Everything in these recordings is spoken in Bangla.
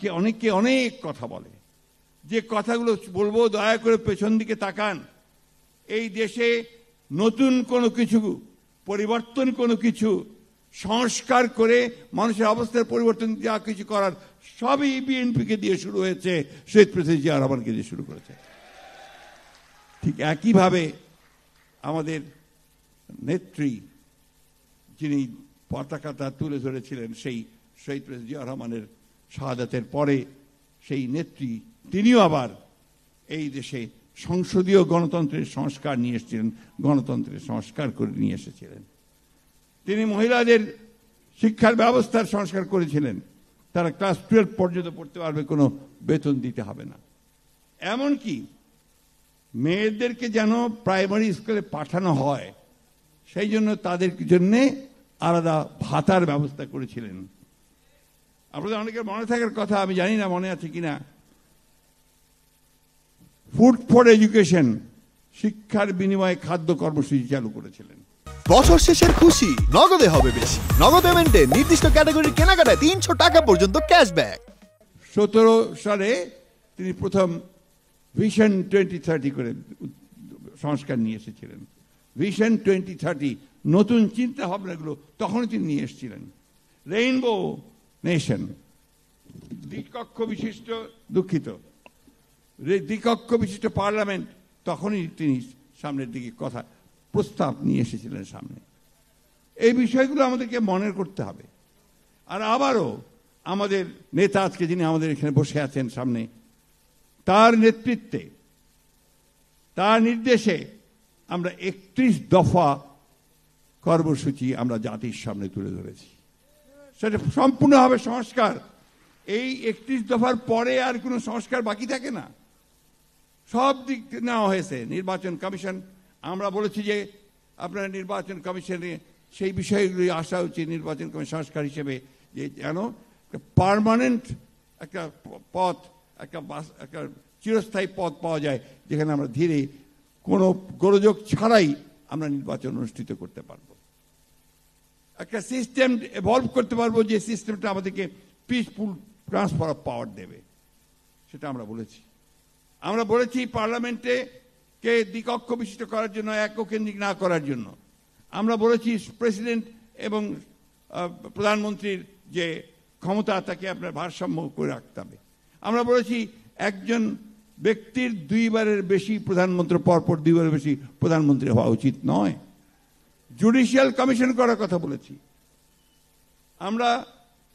আজকে অনেকে অনেক কথা বলে, যে কথাগুলো বলবো দয়া করে পেছন দিকে তাকান। এই দেশে নতুন কোনো কিছু পরিবর্তন, কোনো কিছু সংস্কার করে মানুষের অবস্থার পরিবর্তন যা কিছু করার সবই বিএনপিকে দিয়ে শুরু হয়েছে, শহীদ প্রেসিডেন্ট জিয়া রহমানকে দিয়ে শুরু করেছে। ঠিক একইভাবে আমাদের নেত্রী যিনি পতাকাটা তুলে ধরেছিলেন সেই শহীদ প্রেসিডেন্ট জিয়া রহমানের শাহাদাতের পরে, সেই নেত্রী তিনিও আবার এই দেশে সংসদীয় গণতন্ত্রের সংস্কার নিয়ে এসেছিলেন, গণতন্ত্রের সংস্কার করে নিয়ে এসেছিলেন। তিনি মহিলাদের শিক্ষার ব্যবস্থার সংস্কার করেছিলেন, তারা ক্লাস 12 পর্যন্ত পড়তে পারবে, কোনো বেতন দিতে হবে না। এমনকি মেয়েদেরকে যেন প্রাইমারি স্কুলে পাঠানো হয় সেই জন্য তাদের জন্যে আলাদা ভাতার ব্যবস্থা করেছিলেন। আপনাদের অনেকের মনে থাকার কথা, আমি জানি না মনে আছে কিনা, ফুড ফর এডুকেশন, শিক্ষার বিনিময়ে খাদ্য কর্মসূচি চালু করেছিলেন। বছর শেষের খুশি নগদে হবে বেশি। নগদ পেমেন্টে নির্দিষ্ট ক্যাটাগরির কেনাকাটায় 300 টাকা পর্যন্ত ক্যাশব্যাক। 17 সালে তিনি প্রথম ভিশন 2030 করে সংস্কার নিয়ে এসেছিলেন। ভিশন 2030, নতুন চিন্তা ভাবনাগুলো তখনই তিনি নিয়ে এসেছিলেন। রেইনবো নেশন, দ্বিকক্ষ বিশিষ্ট, দ্বিকক্ষ বিশিষ্ট পার্লামেন্ট, তখনই তিনি সামনের দিকে কথা প্রস্তাব নিয়ে এসেছিলেন সামনে। এই বিষয়গুলো আমাদেরকে মনে করতে হবে। আর আবারও আমাদের নেতা আজকে যিনি আমাদের এখানে বসে আছেন সামনে, তার নেতৃত্বে, তার নির্দেশে আমরা 31 দফা কর্মসূচি আমরা জাতির সামনে তুলে ধরেছি। সেটা সম্পূর্ণভাবে সংস্কার। এই 31 দফার পরে আর কোনো সংস্কার বাকি থাকে না, সব দিক নেওয়া হয়েছে। নির্বাচন কমিশন, আমরা বলেছি যে আপনারা নির্বাচন কমিশনে সেই বিষয়গুলি আসা উচিত নির্বাচন কমিশন সংস্কার হিসেবে, যে যেন পার্মানেন্ট একটা পথ, একটা চিরস্থায়ী পথ পাওয়া যায়, যেখানে আমরা ধীরে কোনো গোলযোগ ছাড়াই আমরা নির্বাচন অনুষ্ঠিত করতে পারবো। একটা সিস্টেম এভলভ করতে পারবো, যে সিস্টেমটা আমাদেরকে পিসফুল ট্রান্সফার অফ পাওয়ার দেবে, সেটা আমরা বলেছি। আমরা বলেছি পার্লামেন্টে কে দ্বিকক্ষ বিশিষ্ট করার জন্য, এককেন্দ্রিক না করার জন্য। আমরা বলেছি প্রেসিডেন্ট এবং প্রধানমন্ত্রীর যে ক্ষমতা, তাকে আপনার ভারসাম্য করে রাখতে হবে। আমরা বলেছি একজন ব্যক্তির 2 বারের বেশি প্রধানমন্ত্রী, পরপর 2 বারের বেশি প্রধানমন্ত্রী হওয়া উচিত নয়। জুডিশিয়াল কমিশন করার কথা বলেছি, আমরা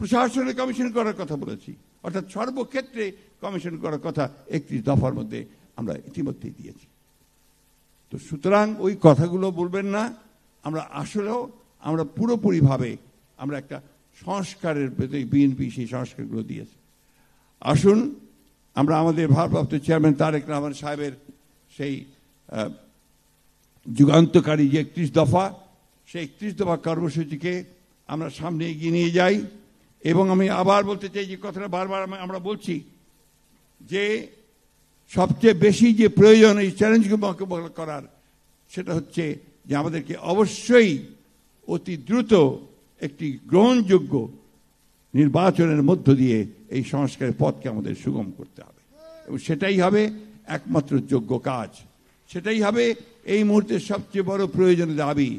প্রশাসনিক কমিশন করার কথা বলেছি, অর্থাৎ সর্বক্ষেত্রে কমিশন করার কথা 31 দফার মধ্যে আমরা ইতিমধ্যেই দিয়েছি। তো সুতরাং ওই কথাগুলো বলবেন না। আমরা আসলেও আমরা পুরোপুরিভাবে আমরা একটা সংস্কারের বিএনপি সেই সংস্কারগুলো দিয়েছে। আসুন আমরা আমাদের ভারপ্রাপ্ত চেয়ারম্যান তারেক রহমান সাহেবের সেই যুগান্তকারী যে 31 দফা, সেই 31 দফা কর্মসূচিকে আমরা সামনে এগিয়ে নিয়ে যাই। এবং আমি আবার বলতে চাই, যে কথাটা বারবার আমরা বলছি, যে সবচেয়ে বেশি যে প্রয়োজন এই চ্যালেঞ্জগুলো মোকাবেলা করার, সেটা হচ্ছে যে আমাদেরকে অবশ্যই অতি দ্রুত একটি গ্রহণযোগ্য নির্বাচনের মধ্য দিয়ে এই সংস্কারের পথকে আমাদের সুগম করতে হবে। এবং সেটাই হবে একমাত্র যোগ্য কাজ, সেটাই হবে এই মুহূর্তে সবচেয়ে বড় প্রয়োজনীয় দাবি।